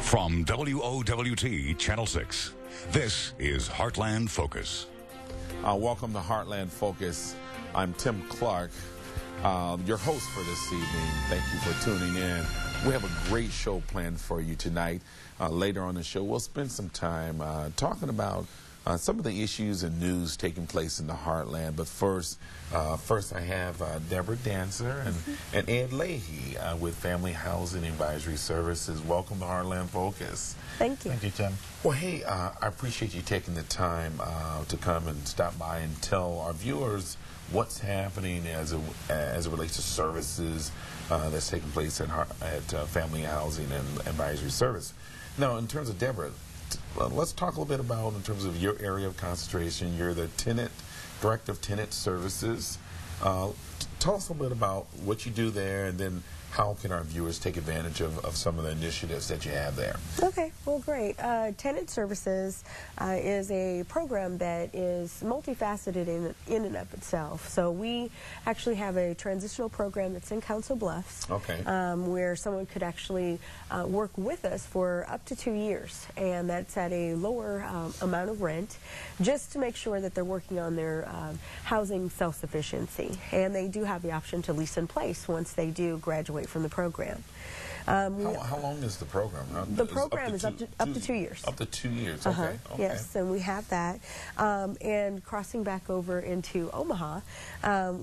From WOWT Channel 6, this is Heartland Focus. Welcome to Heartland Focus. I'm Tim Clark, your host for this evening. Thank you for tuning in. We have a great show planned for you tonight. Later on the show, we'll spend some time talking about some of the issues and news taking place in the Heartland. But first I have Deborah Dancer and Ed Leahy with Family Housing Advisory Services. Welcome to Heartland Focus. Thank you. Thank you, Tim. Well, hey, I appreciate you taking the time to come and stop by and tell our viewers what's happening as it relates to services that's taking place at Family Housing and Advisory Service. Now, in terms of Deborah, let's talk a little bit about, in terms of your area of concentration. You're the Director of Tenant Services. Tell us a little bit about what you do there, and then how can our viewers take advantage of some of the initiatives that you have there? Okay, well, great. Tenant Services is a program that is multifaceted in and of itself. So we actually have a transitional program that's in Council Bluffs, okay, where someone could actually work with us for up to 2 years, and that's at a lower amount of rent, just to make sure that they're working on their housing self-sufficiency. And they do have the option to lease in place once they do graduate from the program. How long is the program? The program is up to 2 years. Up to 2 years, okay. Yes, and we have that. And crossing back over into Omaha,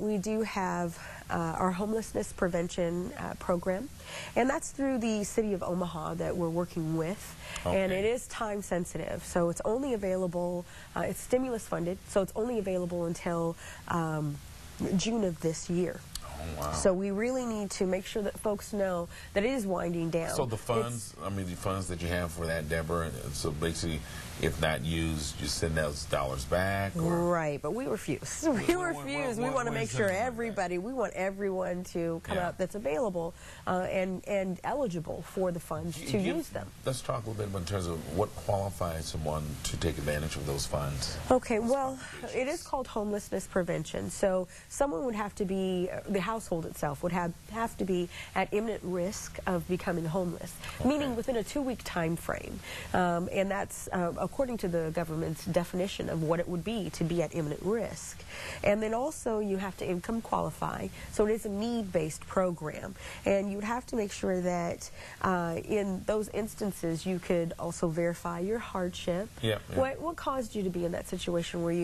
we do have our homelessness prevention program, and that's through the city of Omaha that we're working with. Okay. And it is time sensitive, so it's only available, it's stimulus funded, so it's only available until June of this year. Wow. So we really need to make sure that folks know that it is winding down. So the funds, the funds that you have for that, Deborah, so basically, if not used, you send those dollars back? Or? Right, but we refuse. We refuse. We want to make sure everybody, we want everyone to come out that's available and eligible for the funds to use them. Let's talk a little bit about in terms of what qualifies someone to take advantage of those funds. Okay, well, it is called homelessness prevention. So someone would have to be, the household itself would have to be at imminent risk of becoming homeless, meaning within a 2-week time frame. And that's according to the government's definition of what it would be to be at imminent risk. And then also you have to income qualify, so it is a need-based program. And you would have to make sure that in those instances you could also verify your hardship. What caused you to be in that situation where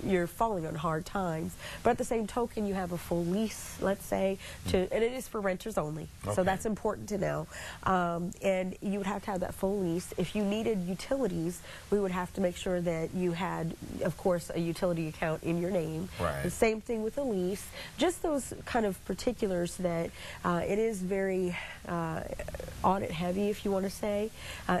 you're falling on hard times, but at the same token you have a full lease, let's say, and it is for renters only, so that's important to know. And you would have to have that full lease. If you needed utilities, we would have to make sure that you had, of course, a utility account in your name. Right. The same thing with a lease. Just those kind of particulars that it is very audit heavy, if you want to say.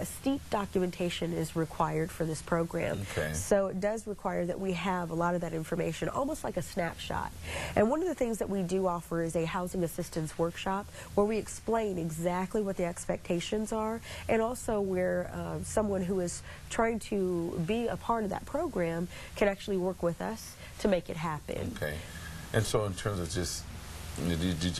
Steep documentation is required for this program. Okay. So it does require that we have a lot of that information, almost like a snapshot. And one of the things that we do offer is a housing assistance workshop where we explain exactly what the expectations are, and also where someone who is trying to be a part of that program can actually work with us to make it happen. Okay. And so in terms of just,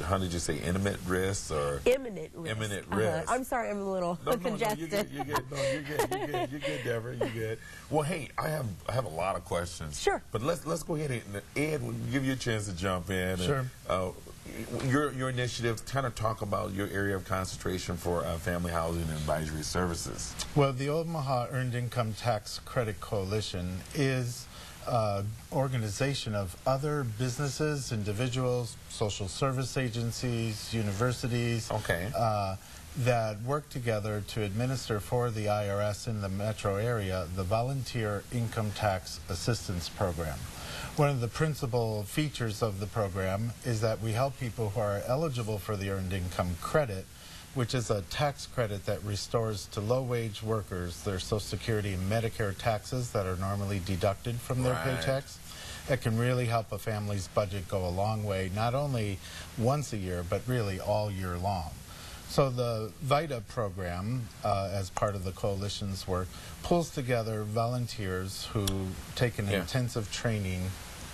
how did you say, imminent risk or? Imminent risk. Imminent risk. I'm sorry, I'm a little congested. No, you're good. No, you're good. You're good, Deborah. You're good. Well, hey, I have a lot of questions. Sure. But let's go ahead and Ed, we'll give you a chance to jump in. Sure. And, your initiative, kind of talk about your area of concentration for Family Housing and Advisory Services. Well, the Omaha Earned Income Tax Credit Coalition is an organization of other businesses, individuals, social service agencies, universities, that work together to administer for the IRS in the metro area the Volunteer Income Tax Assistance Program. One of the principal features of the program is that we help people who are eligible for the Earned Income Credit, which is a tax credit that restores to low-wage workers their Social Security and Medicare taxes that are normally deducted from their paychecks. It can really help a family's budget go a long way, not only once a year, but really all year long. So the VITA program, as part of the coalition's work, pulls together volunteers who take an intensive training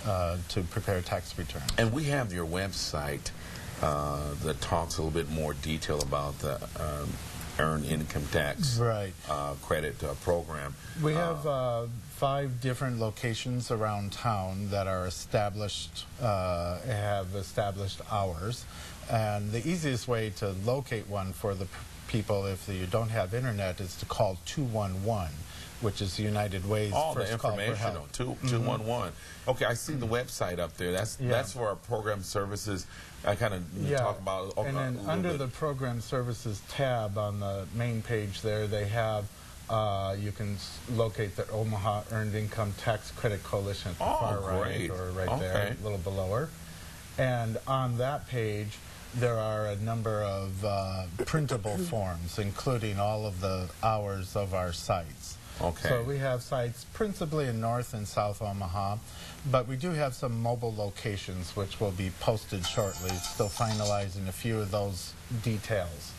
to prepare tax returns. And we have your website that talks a little bit more detail about the earned income tax Right. credit program. We have 5 different locations around town that are established, have established hours. And the easiest way to locate one for the people, if you don't have internet, is to call 211, which is the United Way's The first call for information help. on 211. Okay, I see the website up there. That's for our program services. I kind of talk about and then under the program services tab on the main page there, they have you can locate the Omaha Earned Income Tax Credit Coalition at the far right, or right there, a little below her. And on that page, there are a number of printable forms, including all of the hours of our sites. Okay. So we have sites principally in North and South Omaha, but we do have some mobile locations which will be posted shortly, still finalizing a few of those details.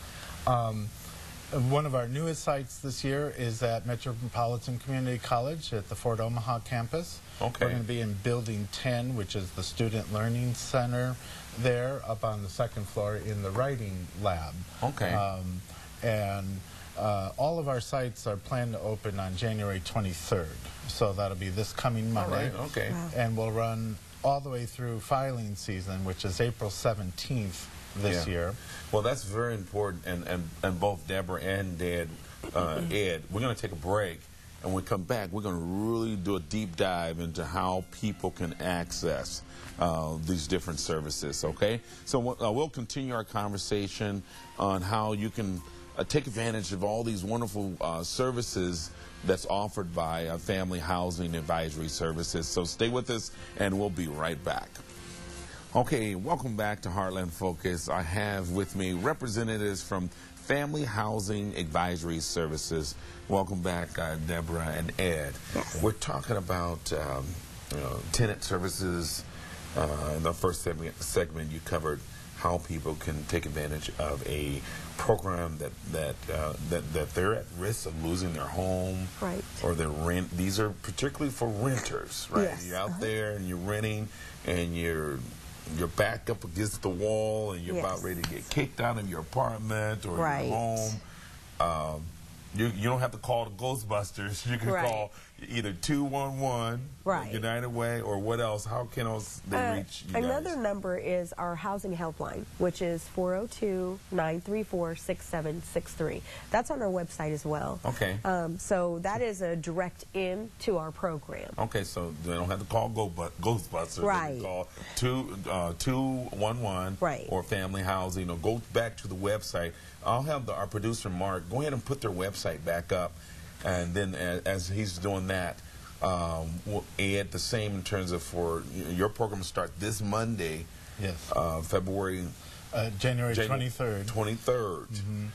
One of our newest sites this year is at Metropolitan Community College at the Fort Omaha campus. Okay. We're going to be in Building 10, which is the Student Learning Center there, up on the 2nd floor in the Writing Lab. Okay. All of our sites are planned to open on January 23rd, so that'll be this coming Monday. All right, okay. Wow. And we'll run all the way through filing season, which is April 17th this year. Well, that's very important, and both Deborah and Ed, we're going to take a break, and when we come back, we're going to really do a deep dive into how people can access these different services, okay? So we'll continue our conversation on how you can take advantage of all these wonderful services that's offered by Family Housing Advisory Services. So stay with us, and we'll be right back. Okay, welcome back to Heartland Focus. I have with me representatives from Family Housing Advisory Services. Welcome back, Deborah and Ed. Yes. We're talking about tenant services. In the first segment, you covered how people can take advantage of a program that they're at risk of losing their home, Right. or their rent. These are particularly for renters, right? Yes. You're out there and you're renting, and you're back up against the wall, and you're about ready to get kicked out of your apartment or Right. your home. You don't have to call the Ghostbusters. You can call either 211, Right. United Way, or what else? How can they reach you guys? Another number is our housing helpline, which is 402-934-6763. That's on our website as well. Okay. So that is a direct in to our program. Okay, so they don't have to call Ghostbusters. Right. They can call 211 Right. or Family Housing, or go back to the website. I'll have our producer, Mark, go ahead and put their website back up. And then as he's doing that, we'll add the same in terms of your program to start this Monday, Yes. January January 23rd. 23rd. Mm-hmm.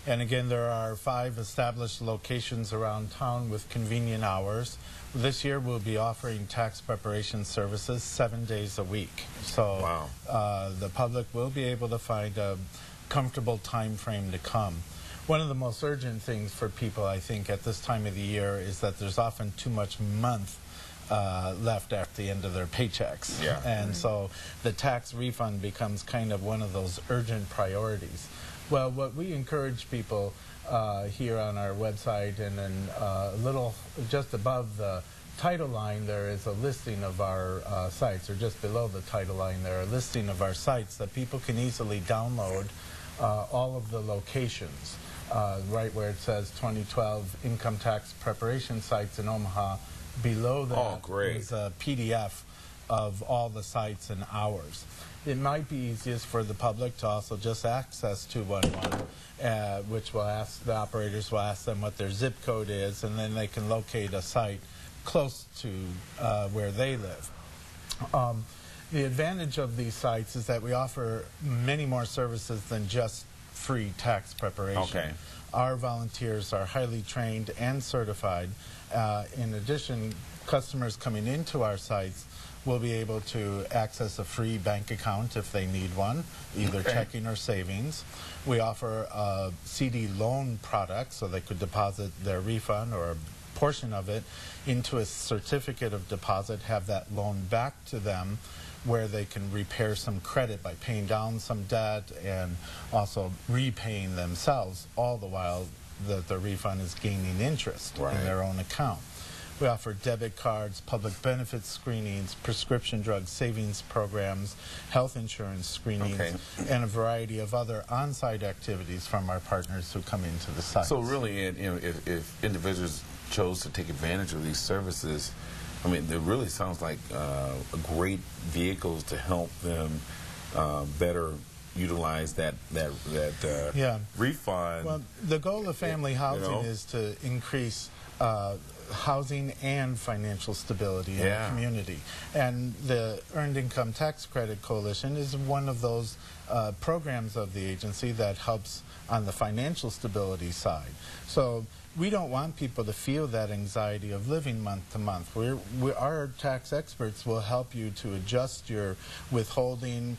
And again, there are 5 established locations around town with convenient hours. This year we'll be offering tax preparation services 7 days a week. So Wow. The public will be able to find a comfortable time frame to come. One of the most urgent things for people, I think, at this time of the year is that there's often too much month left at the end of their paychecks. Yeah. And so the tax refund becomes kind of one of those urgent priorities. Well, what we encourage people here on our website, and then a little just above the title line, there is a listing of our sites, or just below the title line there, a listing of our sites that people can easily download all of the locations. Right where it says 2012 income tax preparation sites in Omaha. Below that is a PDF of all the sites and hours. It might be easiest for the public to also just access 211, which will ask the operators will ask them what their zip code is, and then they can locate a site close to where they live. The advantage of these sites is that we offer many more services than just free tax preparation. Okay. Our volunteers are highly trained and certified. In addition, customers coming into our sites will be able to access a free bank account if they need one, either checking or savings. We offer a CD loan product, so they could deposit their refund or a portion of it into a certificate of deposit, have that loan back to them where they can repair some credit by paying down some debt and also repaying themselves, all the while that the refund is gaining interest in their own account. We offer debit cards, public benefit screenings, prescription drug savings programs, health insurance screenings, and a variety of other on-site activities from our partners who come into the site. So really, if individuals chose to take advantage of these services, I mean, it really sounds like great vehicles to help them better utilize that refund. Well, the goal of family housing is to increase housing and financial stability in the community. And the Earned Income Tax Credit Coalition is one of those programs of the agency that helps on the financial stability side. So we don't want people to feel that anxiety of living month to month. Our tax experts will help you to adjust your withholding,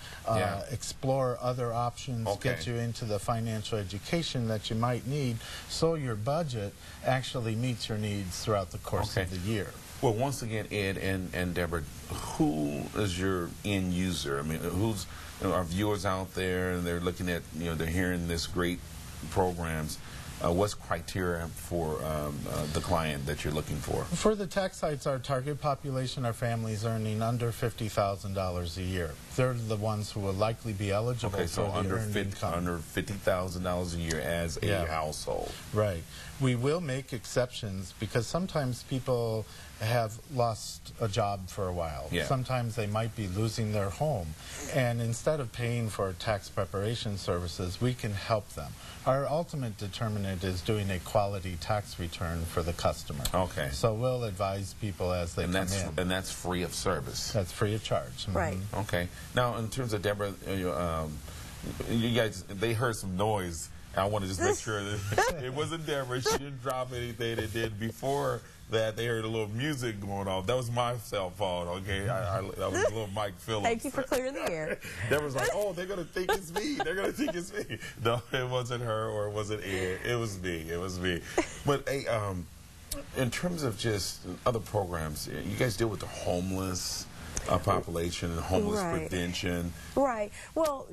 explore other options, get you into the financial education that you might need so your budget actually meets your needs throughout the course of the year. Well, once again, Ed and Deborah, who is your end user? I mean, who's our viewers out there, and they're looking at, they're hearing this great programs. What's criteria for the client that you're looking for? For the tax sites, our target population are families earning under $50,000 a year. They're the ones who will likely be eligible for the earned income. Under $50,000 a year as a household. Right. We will make exceptions because sometimes people have lost a job for a while. Sometimes they might be losing their home. And instead of paying for tax preparation services, we can help them. Our ultimate determinant is doing a quality tax return for the customer. So we'll advise people as they come in. And that's free of service? That's free of charge. Right. Okay. Now, in terms of Deborah, you guys, they heard some noise. I want to just make sure that it wasn't Deborah. She didn't drop anything. They did before that. They heard a little music going off. That was my cell phone, okay? That was a little Mike Phillips. Thank you for clearing the air. Deborah's like, oh, they're going to think it's me. They're going to think it's me. No, it wasn't her or it wasn't Ed. It was me. It was me. But, hey, in terms of just other programs, you guys deal with the homeless population and homeless prevention. Right. Well,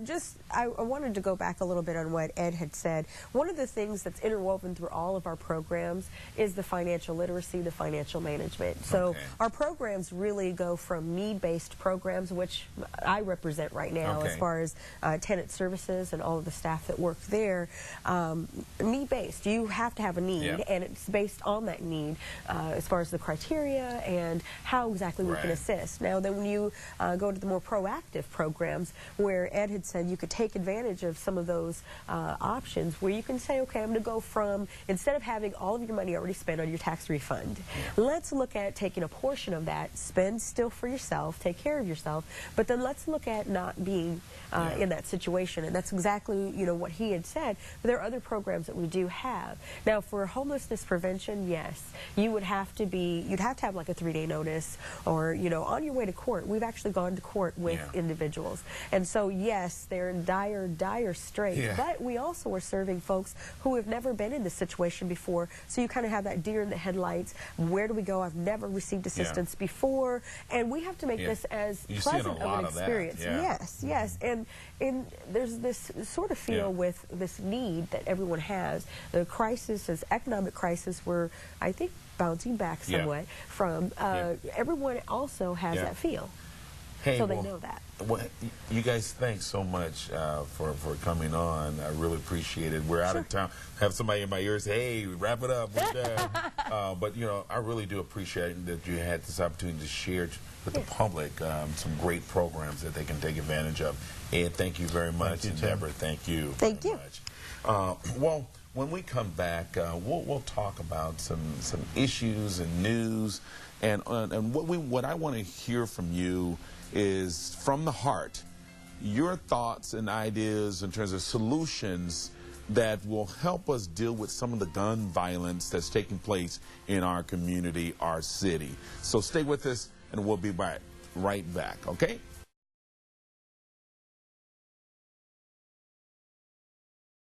I wanted to go back a little bit on what Ed had said. One of the things that's interwoven through all of our programs is the financial literacy, the financial management. So our programs really go from need-based programs, which I represent right now as far as tenant services and all of the staff that work there. Need-based. You have to have a need, and it's based on that need as far as the criteria and how exactly we can assist. Now, then when you go to the more proactive programs, where Ed had said you could take advantage of some of those options, where you can say, okay, I'm going to go from, instead of having all of your money already spent on your tax refund, let's look at taking a portion of that, spend still for yourself, take care of yourself, but then let's look at not being in that situation. And that's exactly, what he had said. But there are other programs that we do have. Now, for homelessness prevention, yes, you'd have to have like a 3-day notice, or, on your way to court. We've actually gone to court with individuals. And so, yes, they're in dire strait. But we also are serving folks who have never been in this situation before. So you kind of have that deer in the headlights. Where do we go? I've never received assistance before. And we have to make this as pleasant of an experience. Yes. And there's this sort of feel with this need that everyone has. The crisis is economic crisis. We're, I think, bouncing back somewhat from. Everyone also has that feel. Hey, so they know that. Well, you guys, thanks so much for coming on. I really appreciate it. We're out of time. Have somebody in my ear say, hey, wrap it up. We're done. But, I really do appreciate that you had this opportunity to share with the public some great programs that they can take advantage of. Ed, thank you very much. And Deborah, thank you very much. Well, when we come back, we'll talk about some issues and news. And what I want to hear from you is from the heart, your thoughts and ideas in terms of solutions that will help us deal with some of the gun violence that's taking place in our community, our city. So stay with us, and we'll be right back, okay?